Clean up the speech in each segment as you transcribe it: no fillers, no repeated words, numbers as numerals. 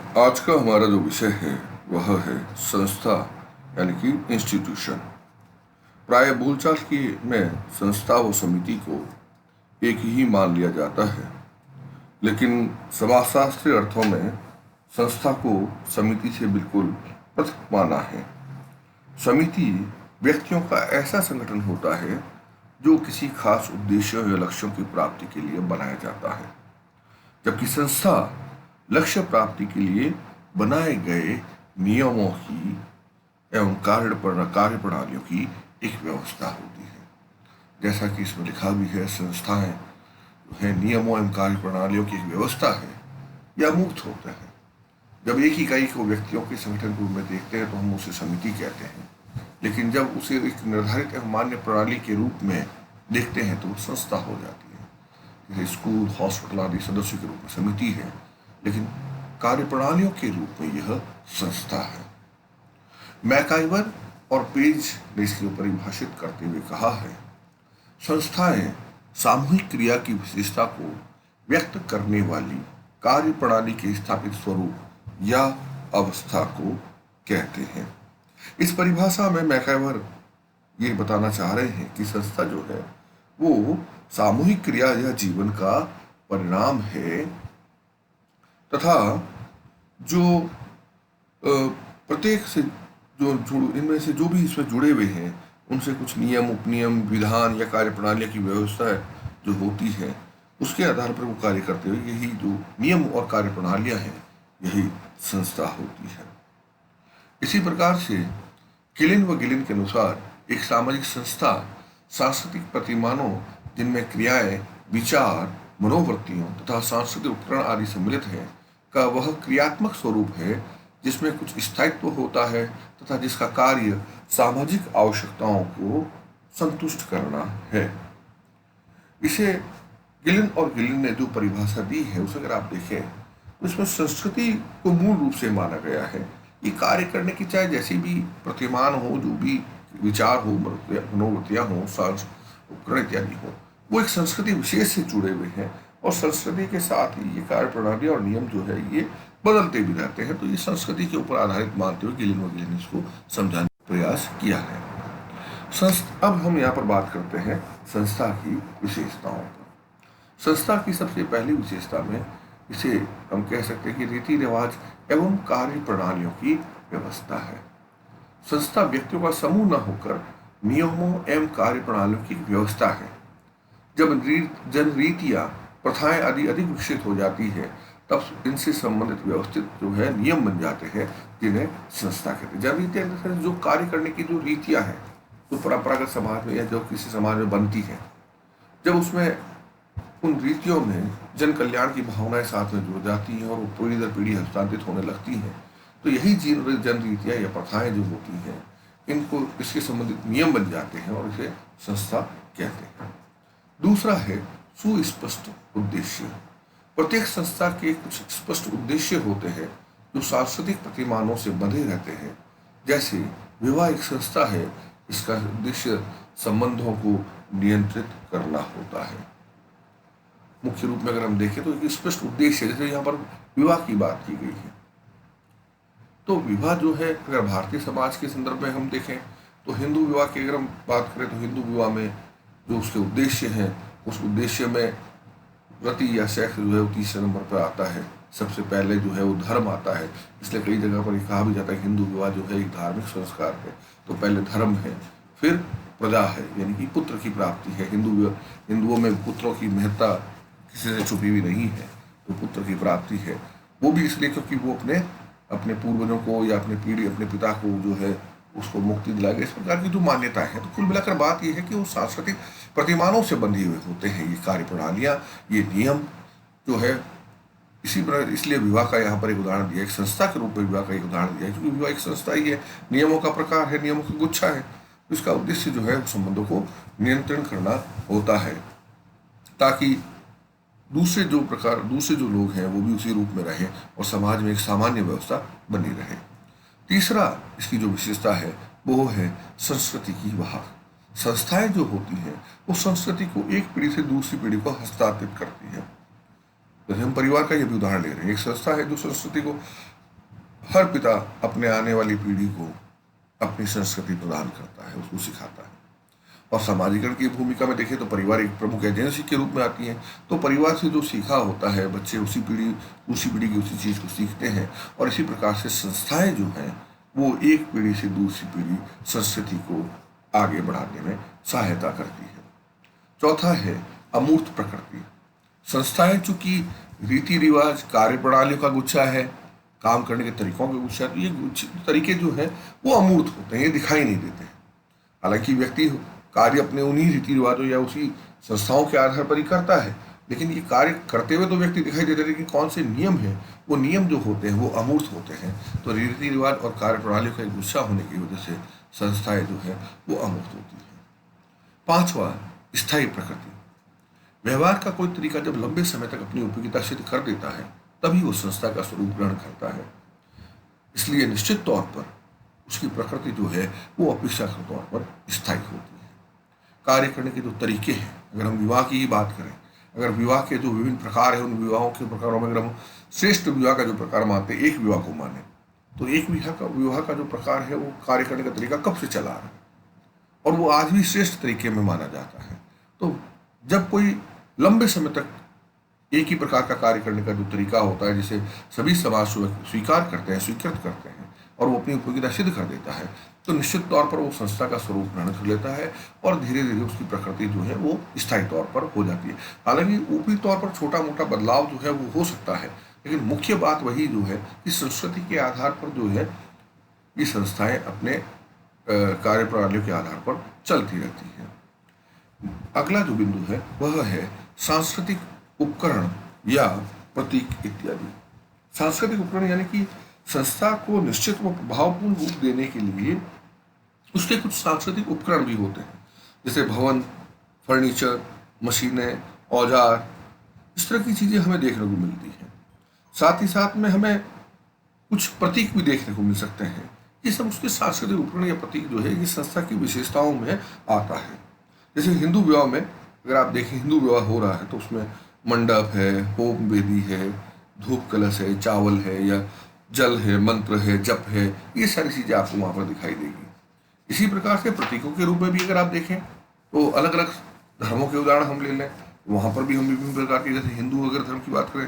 आज का हमारा जो विषय है वह है संस्था यानी कि इंस्टीट्यूशन। प्राय बोलचाल की में संस्था व समिति को एक ही मान लिया जाता है, लेकिन समाजशास्त्रीय अर्थों में संस्था को समिति से बिल्कुल पृथक माना है। समिति व्यक्तियों का ऐसा संगठन होता है जो किसी खास उद्देश्यों या लक्ष्यों की प्राप्ति के लिए बनाया जाता है, जबकि संस्था लक्ष्य प्राप्ति के लिए बनाए गए नियमों की एवं कार्य प्रणालियों की एक व्यवस्था होती है। जैसा कि इसमें लिखा भी है, संस्थाएं जो है नियमों एवं कार्य प्रणालियों की एक व्यवस्था है या मूर्त होते हैं। जब एक इकाई को व्यक्तियों के संगठन के रूप में देखते हैं तो हम उसे समिति कहते हैं, लेकिन जब उसे एक निर्धारित एवं मान्य प्रणाली के रूप में देखते हैं तो वो संस्था हो जाती है। जैसे स्कूल, हॉस्पिटल आदि सदस्य के रूप में समिति है, लेकिन कार्य प्रणालियों के रूप में यह संस्था है। मैकाइवर और पेज ने इसको परिभाषित करते हुए कहा है, संस्थाएं सामूहिक क्रिया की विशेषता को व्यक्त करने वाली कार्य प्रणाली के स्थापित स्वरूप या अवस्था को कहते हैं। इस परिभाषा में मैकाइवर ये बताना चाह रहे हैं कि संस्था जो है वो सामूहिक क्रिया या जीवन का परिणाम है तथा जो प्रत्येक से जो इनमें से जो भी इसमें जुड़े हुए हैं उनसे कुछ नियम, उपनियम, विधान या कार्य प्रणालियों की व्यवस्था जो होती है उसके आधार पर वो कार्य करते हुए यही जो नियम और कार्य प्रणालियां हैं यही संस्था होती है। इसी प्रकार से किलिन व गिलिन के अनुसार एक सामाजिक संस्था सांस्कृतिक प्रतिमानों जिनमें क्रियाएं, विचार, मनोवृत्तियों तथा सांस्कृतिक उपकरण आदि सम्मिलित हैं का वह क्रियात्मक स्वरूप है जिसमें कुछ स्थायित्व होता है तथा जिसका कार्य सामाजिक आवश्यकताओं को संतुष्ट करना है। इसे गिलिन और गिलिन ने जो परिभाषा दी है उसे अगर आप देखें तो इसमें संस्कृति को मूल रूप से माना गया है। ये कार्य करने की चाहे जैसी भी प्रतिमान हो, जो भी विचार हो, मनोवृत्तियां हो, उपकरण इत्यादि हो, वो एक संस्कृति विशेष से जुड़े हुए हैं और संस्कृति के साथ ही ये कार्य प्रणाली और नियम जो है ये बदलते भी रहते हैं। तो ये संस्कृति के ऊपर आधारित मानते हुए गिलिन व गिलिन ने इसको समझाने का प्रयास किया है। अब हम यहाँ पर बात करते हैं संस्था की विशेषताओं पर। संस्था की सबसे पहली विशेषता में इसे हम कह सकते हैं कि रीति रिवाज एवं कार्य प्रणालियों की व्यवस्था है। संस्था व्यक्तियों का समूह न होकर नियमों एवं कार्य प्रणालियों की व्यवस्था है। जब जन रीतियां, प्रथाएं आदि अधिक विकसित हो जाती है तब इनसे संबंधित व्यवस्थित जो है नियम बन जाते हैं जिन्हें संस्था कहते हैं। जन रीतियां जो कार्य करने की जो रीतियां हैं जो परंपरागत समाज में या जो किसी समाज में बनती है, जब उसमें उन रीतियों में जन कल्याण की भावनाएं साथ में जुड़ जाती हैं और वो पीढ़ी दर पीढ़ी हस्तांतरित होने लगती हैं, तो यही जन रीतियां या प्रथाएं जो होती हैं इनको इसके संबंधित नियम बन जाते हैं और इसे संस्था कहते हैं। दूसरा है सुस्पष्ट उद्देश्य। प्रत्येक संस्था के कुछ स्पष्ट उद्देश्य होते हैं जो सांस्कृतिक प्रतिमानों से बंधे रहते हैं। जैसे विवाह एक संस्था है, इसका उद्देश्य संबंधों को नियंत्रित करना होता है। मुख्य रूप में अगर हम देखें तो एक स्पष्ट उद्देश्य, जैसे यहाँ पर विवाह की बात की गई है, तो विवाह जो है अगर भारतीय समाज के संदर्भ में हम देखें तो हिंदू विवाह की अगर हम बात करें तो हिंदू विवाह में जो उसके उद्देश्य हैं उस उद्देश्य में रति या सेक्स जो है वो तीसरे नंबर पर आता है। सबसे पहले जो है वो धर्म आता है, इसलिए कई जगह पर कहा भी जाता है हिंदू विवाह जो है एक धार्मिक संस्कार है। तो पहले धर्म है, फिर प्रजा है यानी कि पुत्र की प्राप्ति है। हिंदुओं में पुत्रों की महत्ता किसी से छुपी हुई नहीं है, तो पुत्र की प्राप्ति है। वो भी इसलिए क्योंकि वो अपने पूर्वजों को या अपने पिता को जो है उसको मुक्ति दिला गई। इस प्रकार की जो मान्यताएं हैं, तो कुल मिलाकर बात यह है कि वो सांस्कृतिक प्रतिमानों से बंधी हुए होते हैं ये कार्य प्रणालियां, ये नियम जो है। इसी प्रकार इसलिए विवाह का यहाँ पर एक उदाहरण दिया, एक संस्था के रूप में विवाह का एक उदाहरण दिया, क्योंकि विवाह एक संस्था ही है, नियमों का प्रकार है, नियमों की गुच्छा है। इसका उद्देश्य जो है संबंधों को नियंत्रण करना होता है ताकि दूसरे जो लोग हैं वो भी उसी रूप में रहें और समाज में एक सामान्य व्यवस्था बनी रहे। तीसरा इसकी जो विशेषता है वो है संस्कृति की वाहक। संस्थाएं जो होती हैं वो संस्कृति को एक पीढ़ी से दूसरी पीढ़ी को हस्तांतरित करती है। जैसे हम परिवार का ये भी उदाहरण ले रहे हैं, एक संस्था है जो संस्कृति को हर पिता अपने आने वाली पीढ़ी को अपनी संस्कृति प्रदान करता है, उसको सिखाता है। और समाजीकरण की भूमिका में देखें तो परिवार एक प्रमुख एजेंसी के रूप में आती है। तो परिवार से जो सीखा होता है बच्चे उसी पीढ़ी की उसी चीज़ को सीखते हैं। और इसी प्रकार से संस्थाएं जो हैं वो एक पीढ़ी से दूसरी पीढ़ी संस्कृति को आगे बढ़ाने में सहायता करती है। चौथा है अमूर्त प्रकृति। संस्थाएं चूंकि रीति रिवाज, कार्य प्रणालियों का गुच्छा है, काम करने के तरीकों का गुच्छा है, तो ये तरीके जो है वो अमूर्त होते हैं, ये दिखाई नहीं देते हैं। हालांकि व्यक्ति कार्य अपने उन्हीं रीति रिवाजों या उसी संस्थाओं के आधार पर ही करता है, लेकिन ये कार्य करते हुए तो व्यक्ति दिखाई देते हैं, लेकिन कौन से नियम हैं, वो नियम जो होते हैं वो अमूर्त होते हैं। तो रीति रिवाज और कार्य प्रणालियों का एक गुच्छा होने की वजह से संस्थाएं जो है वो अमूर्त होती हैं। पांचवा, स्थायी प्रकृति। व्यवहार का कोई तरीका जब लंबे समय तक अपनी उपयोगिता सिद्ध कर देता है तभी वो संस्था का स्वरूप ग्रहण करता है। इसलिए निश्चित तौर पर उसकी प्रकृति जो है वो अपेक्षाकृत तौर पर स्थायी होती है। कार्य करने के जो तरीके हैं, अगर हम विवाह की ही बात करें, अगर विवाह के जो विभिन्न प्रकार हैं उन विवाहों के प्रकारों में अगर हम श्रेष्ठ विवाह का जो प्रकार मानते हैं, एक विवाह को माने, तो एक विवाह का जो प्रकार है वो कार्य करने का तरीका कब से चला आ रहा है और वो आज भी श्रेष्ठ तरीके में माना जाता है। तो जब कोई लंबे समय तक एक ही प्रकार का कार्य करने का जो तरीका होता है जिसे सभी समाज स्वीकार करते हैं, स्वीकृत करते हैं और वो अपनी उपयोगिता सिद्ध कर देता है, तो निश्चित तौर पर वो संस्था का स्वरूप ग्रहण कर लेता है और धीरे धीरे उसकी प्रकृति जो है वो स्थायी तौर पर हो जाती है। हालांकि ऊपरी तौर पर छोटा मोटा बदलाव जो है वो हो सकता है, लेकिन मुख्य बात वही जो है कि संस्कृति के आधार पर जो है ये संस्थाएं अपने कार्य प्रणालियों के आधार पर चलती रहती हैं। अगला जो बिंदु है वह है सांस्कृतिक उपकरण या प्रतीक इत्यादि। सांस्कृतिक उपकरण यानी कि संस्था को निश्चित व प्रभावपूर्ण रूप देने के लिए उसके कुछ सांस्कृतिक उपकरण भी होते हैं, जैसे भवन, फर्नीचर, मशीनें, औजार, इस तरह की चीजें हमें देखने को मिलती हैं। साथ ही साथ में हमें कुछ प्रतीक भी देखने को मिल सकते हैं। ये सब उसके सांस्कृतिक उपकरण या प्रतीक जो है ये संस्था की विशेषताओं में आता है। जैसे हिंदू विवाह में अगर आप देखें, हिंदू विवाह हो रहा है तो उसमें मंडप है, होम वेदी है, धूप कलश है, चावल है या जल है, मंत्र है, जप है, ये सारी चीजें आपको वहां पर दिखाई देगी। इसी प्रकार से प्रतीकों के रूप में भी अगर आप देखें तो अलग अलग धर्मों के उदाहरण हम ले लें, वहां पर भी हम विभिन्न प्रकार के, जैसे हिंदू अगर धर्म की बात करें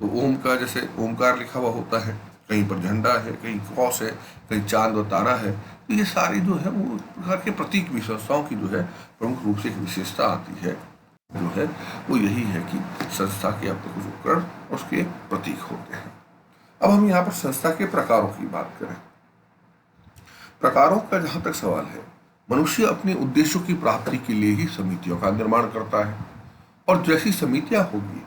तो ओम का जैसे ओमकार लिखा हुआ होता है, कहीं पर झंडा है, कहीं क्रॉस है, कहीं चांद और तारा है। तो ये सारी जो है वो प्रकार के प्रतीक भी संस्थाओं की जो है प्रमुख रूप से एक विशेषता आती है, जो है वो यही है कि संस्था के अपने कुछ उपकरण उसके प्रतीक होते हैं। अब हम यहाँ पर संस्था के प्रकारों की बात करें। प्रकारों का जहां तक सवाल है, मनुष्य अपने उद्देश्यों की प्राप्ति के लिए ही समितियों का निर्माण करता है और जैसी समितियां होगी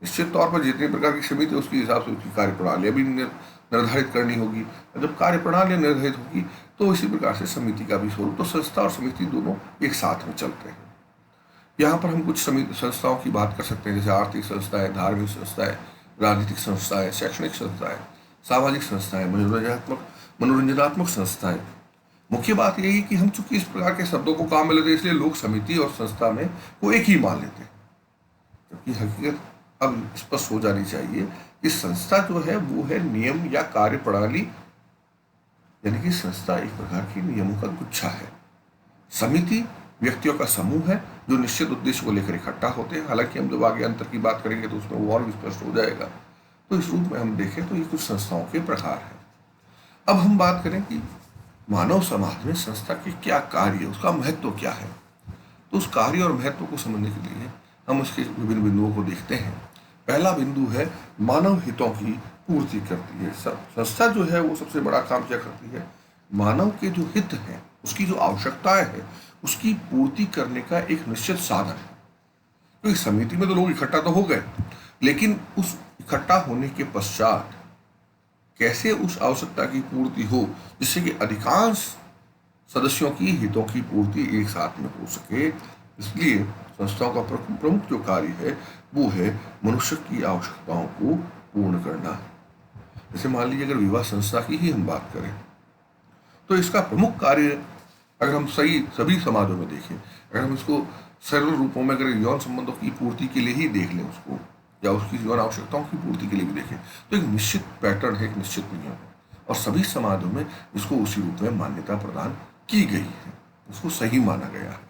निश्चित तौर पर जितने प्रकार की समिति उसके हिसाब से उसकी कार्य प्रणालियां भी निर्धारित करनी होगी। जब कार्य प्रणालियां निर्धारित होगी तो इसी प्रकार से समिति का भी स्वरूप, तो संस्था और समिति दोनों एक साथ में चलते हैं। यहाँ पर हम कुछ संस्थाओं की बात कर सकते हैं, जैसे आर्थिक संस्थाएं, धार्मिक संस्थाएं, राजनीतिक संस्थाएं, शैक्षणिक संस्थाएं, सामाजिक संस्थाएं, मनोरंजनात्मक संस्थाएं। मुख्य बात यही है कि हम चूंकि इस प्रकार के शब्दों को काम में लेते हैं इसलिए लोग समिति और संस्था में वो एक ही मान लेते हैं, जबकि हकीकत अब स्पष्ट हो जानी चाहिए कि संस्था जो है वो है नियम या कार्य प्रणाली, यानी कि संस्था एक प्रकार की नियमों का गुच्छा है। समिति व्यक्तियों का समूह है जो निश्चित उद्देश्य को लेकर इकट्ठा होते हैं। हालांकि हम जब आगे अंतर की बात करेंगे तो उसमें वो और भी स्पष्ट हो जाएगा। तो इस रूप में हम देखें तो ये कुछ संस्थाओं के प्रकार हैं। अब हम बात करें कि मानव समाज में संस्था के क्या कार्य, उसका महत्व क्या है। तो उस कार्य और महत्व को समझने के लिए हम उसके विभिन्न बिंदुओं को देखते हैं। पहला बिंदु है मानव हितों की पूर्ति करती है। संस्था जो है वो सबसे बड़ा काम क्या करती है, मानव के जो हित हैं, उसकी जो आवश्यकताएं हैं, उसकी पूर्ति करने का एक निश्चित साधन है। तो इस समिति में तो लोग इकट्ठा तो हो गए, लेकिन उस इकट्ठा होने के पश्चात कैसे उस आवश्यकता की पूर्ति हो जिससे कि अधिकांश सदस्यों की हितों की पूर्ति एक साथ में हो सके। इसलिए संस्थाओं का प्रमुख जो कार्य है वो है मनुष्य की आवश्यकताओं को पूर्ण करना। जैसे मान लीजिए अगर विवाह संस्था की ही हम बात करें तो इसका प्रमुख कार्य अगर हम सभी समाजों में देखें, अगर हम इसको सरल रूपों में अगर यौन संबंधों की पूर्ति के लिए ही देख लें उसको, या उसकी यौन आवश्यकताओं की पूर्ति के लिए भी देखें, तो एक निश्चित पैटर्न है, एक निश्चित नियम है। और सभी समाजों में इसको उसी रूप में मान्यता प्रदान की गई है, उसको सही माना गया है।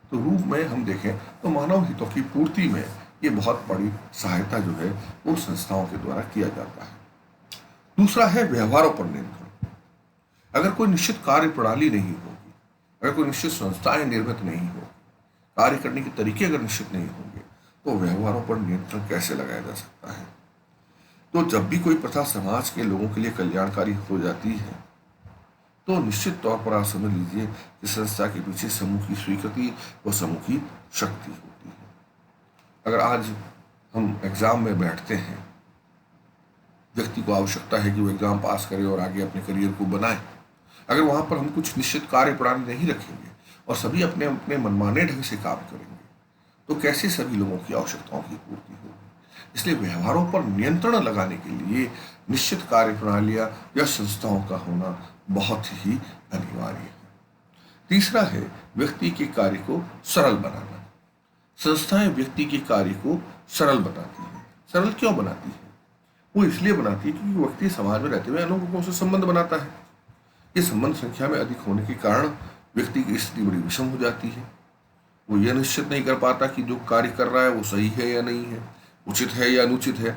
तो रूप में हम देखें तो मानव हितों की पूर्ति में ये बहुत बड़ी सहायता जो है उन संस्थाओं के द्वारा किया जाता है। दूसरा है व्यवहारों पर नियंत्रण। अगर कोई निश्चित कार्य प्रणाली नहीं होगी, अगर कोई निश्चित संस्थाएं निर्मित नहीं हो, कार्य करने के तरीके अगर निश्चित नहीं होंगे, तो व्यवहारों पर नियंत्रण कैसे लगाया जा सकता है। तो जब भी कोई प्रथा समाज के लोगों के लिए कल्याणकारी हो जाती है, तो निश्चित तौर पर आप समझ लीजिए कि संस्था के पीछे समूह की स्वीकृति व समूह की शक्ति होती है। अगर आज हम एग्जाम में बैठते हैं, व्यक्ति को आवश्यकता है कि वो एग्जाम पास करे और आगे अपने करियर को बनाए, अगर वहां पर हम कुछ निश्चित कार्य प्रणाली नहीं रखेंगे और सभी अपने अपने मनमाने ढंग से काम करेंगे, तो कैसे सभी लोगों की आवश्यकताओं की पूर्ति होगी। इसलिए व्यवहारों पर नियंत्रण लगाने के लिए निश्चित कार्य प्रणालियां या संस्थाओं का होना बहुत ही अनिवार्य है। तीसरा है व्यक्ति के कार्य को सरल बनाना। संस्थाएं व्यक्ति के कार्य को सरल बनाती हैं। सरल क्यों बनाती है? वो इसलिए बनाती है क्योंकि व्यक्ति समाज में रहते हुए अन्य लोगों से संबंध बनाता है। ये संबंध संख्या में अधिक होने के कारण व्यक्ति की स्थिति बड़ी विषम हो जाती है। वो यह निश्चित नहीं कर पाता कि जो कार्य कर रहा है वो सही है या नहीं है, उचित है या अनुचित है।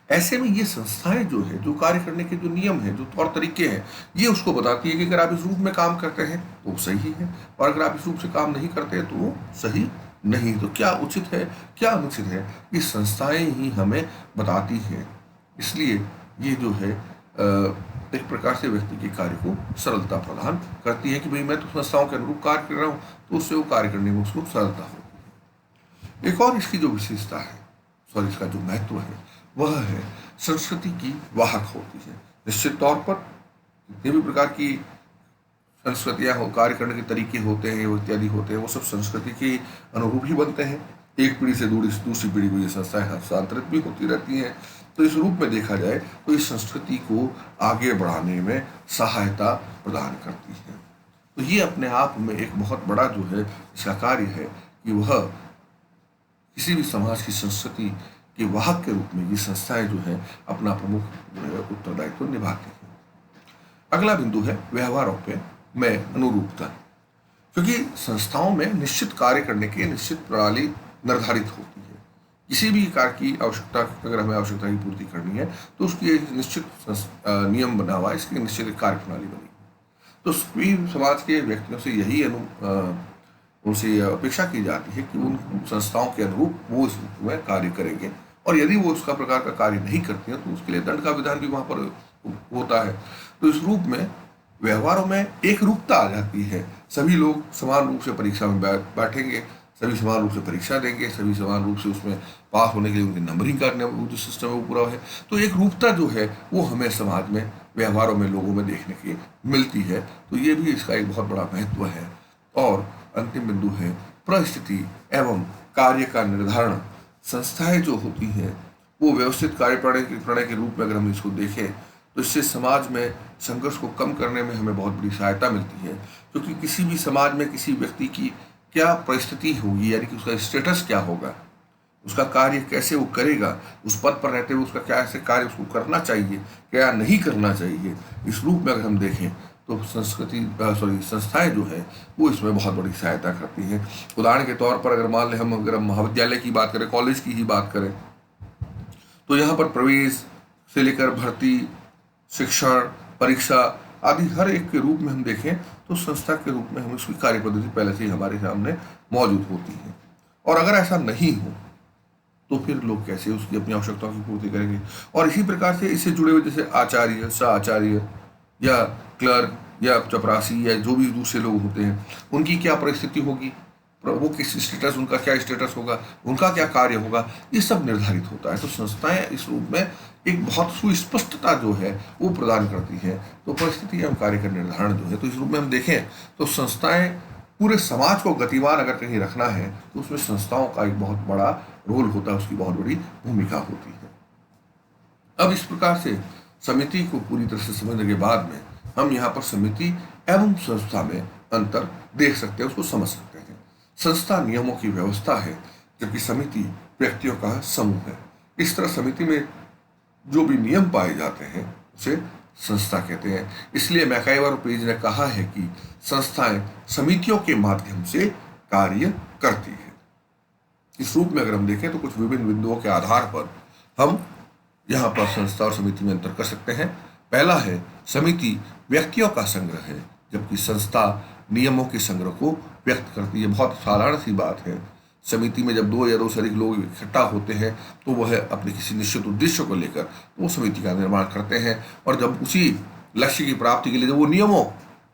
ऐसे में ये संस्थाएं जो है, जो कार्य करने के जो नियम है, जो तौर तरीके हैं, ये उसको बताती है कि अगर आप इस रूप में काम करते हैं तो सही है, और अगर आप इस रूप से काम नहीं करते हैं तो वो सही नहीं। तो क्या उचित है, क्या अनुचित है, ये संस्थाएं ही हमें बताती हैं। इसलिए ये जो है एक प्रकार से व्यक्ति के कार्य को सरलता प्रदान करती है कि भाई मैं तो संस्थाओं के अनुरूप कार्य कर रहा हूँ, तो उससे वो कार्य करने में उसको सरलता होती है। एक और इसकी जो विशेषता है, इसका जो महत्व है, वह है संस्कृति की वाहक होती है। निश्चित तौर पर जितने भी प्रकार की संस्कृतियां हो, कार्य करने के तरीके होते हैं, वो इत्यादि होते हैं, वो सब संस्कृति के अनुरूप ही बनते हैं। एक पीढ़ी से दूसरी पीढ़ी को ये संस्थाएं हस्तांतरित भी होती रहती हैं। तो इस रूप में देखा जाए तो इस संस्कृति को आगे बढ़ाने में सहायता प्रदान करती है। तो ये अपने आप में एक बहुत बड़ा जो है इसका कार्य है कि वह किसी भी समाज की संस्कृति के वाहक के रूप में ये संस्थाएं जो है अपना प्रमुख जो है उत्तरदायित्व निभाती हैं। अगला बिंदु है व्यवहारों पे में अनुरूपता। क्योंकि संस्थाओं में निश्चित कार्य करने की निश्चित प्रणाली निर्धारित होती है। किसी भी कार्य की आवश्यकता, अगर हमें आवश्यकता की पूर्ति करनी है तो उसकी एक निश्चित नियम बना हुआ है, इसकी निश्चित कार्य प्रणाली बनी। तो सभी समाज के व्यक्तियों से यही उनसे अपेक्षा की जाती है कि उन संस्थाओं के अनुरूप वो इस रूप में कार्य करेंगे, और यदि वो उसका प्रकार का कार्य नहीं करती हैं तो उसके लिए दंड का विधान भी वहाँ पर होता है। तो इस रूप में व्यवहारों में एक रूपता आ जाती है। सभी लोग समान रूप से परीक्षा में बैठेंगे, सभी समान रूप से परीक्षा देंगे, सभी समान रूप से उसमें पास होने के लिए उनकी नंबरिंग करने जो सिस्टम है वो पूरा है। तो एक रूपता जो है वो हमें समाज में व्यवहारों में लोगों में देखने की मिलती है। तो ये भी इसका एक बहुत बड़ा महत्व है। और अंतिम बिंदु है परिस्थिति एवं कार्य का निर्धारण। संस्थाएं जो होती हैं वो व्यवस्थित कार्य प्रणाली के रूप में अगर हम इसको देखें तो इससे समाज में संघर्ष को कम करने में हमें बहुत बड़ी सहायता मिलती है। क्योंकि किसी भी समाज में किसी व्यक्ति की क्या परिस्थिति होगी, यानी कि उसका स्टेटस क्या होगा, उसका कार्य कैसे वो करेगा, उस पद पर रहते हुए उसका क्या ऐसे कार्य उसको करना चाहिए, क्या नहीं करना चाहिए, इस रूप में अगर हम देखें तो संस्थाएं जो है वो इसमें बहुत बड़ी सहायता करती हैं। उदाहरण के तौर पर अगर मान लें अगर हम महाविद्यालय की बात करें, कॉलेज की ही बात करें, तो यहाँ पर प्रवेश से लेकर भर्ती, शिक्षण, परीक्षा आदि हर एक के रूप में हम देखें तो संस्था के रूप में हम उसकी कार्य पद्धति पहले से ही हमारे सामने मौजूद होती है। और अगर ऐसा नहीं हो तो फिर लोग कैसे उसकी अपनी आवश्यकताओं की पूर्ति करेंगे। और इसी प्रकार से इससे जुड़े हुए जैसे आचार्य, सह आचार्य या क्लर्क या चपरासी या जो भी दूसरे लोग होते हैं, उनकी क्या परिस्थिति होगी, वो किस स्टेटस, उनका क्या स्टेटस होगा, उनका क्या कार्य होगा, ये सब निर्धारित होता है। तो संस्थाएं इस रूप में एक बहुत सुस्पष्टता जो है वो प्रदान करती है। तो परिस्थिति एवं कार्य का निर्धारण जो है, तो इस रूप में हम देखें तो संस्थाएं पूरे समाज को गतिमान अगर कहीं रखना है तो उसमें संस्थाओं का एक बहुत बड़ा रोल होता है, उसकी बहुत बड़ी भूमिका होती है। अब इस प्रकार से समिति को पूरी तरह से समझने के बाद में हम यहाँ पर समिति एवं संस्था में अंतर देख सकते हैं, उसको समझ सकते हैं। संस्था नियमों की व्यवस्था है, जबकि समिति व्यक्तियों का समूह है। इस तरह समिति में जो भी नियम पाए जाते हैं उसे संस्था कहते हैं। इसलिए मैकाइवर और पेज ने कहा है कि संस्थाएं समितियों के माध्यम से कार्य करती है। इस रूप में अगर हम देखें तो कुछ विभिन्न बिंदुओं के आधार पर हम यहाँ पर संस्था और समिति में अंतर कर सकते हैं। पहला है, समिति व्यक्तियों का संग्रह है, जबकि संस्था नियमों के संग्रह को व्यक्त करती है। बहुत साधारण सी बात है, समिति में जब 2 या 2 से अधिक लोग इकट्ठा होते हैं तो वह अपने किसी निश्चित उद्देश्य को लेकर वो समिति का निर्माण करते हैं, और जब उसी लक्ष्य की प्राप्ति के लिए जब वो नियमों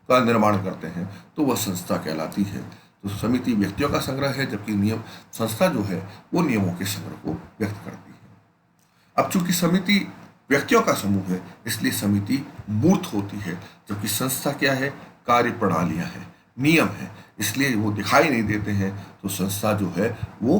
का निर्माण करते हैं तो वह संस्था कहलाती है। तो समिति व्यक्तियों का संग्रह है, जबकि नियम संस्था जो है वो नियमों के संग्रह को व्यक्त करती है। अब चूंकि समिति व्यक्तियों का समूह है, इसलिए समिति मूर्त होती है, जबकि संस्था क्या है, कार्य प्रणालियां हैं, नियम है, इसलिए वो दिखाई नहीं देते हैं। तो संस्था जो है वो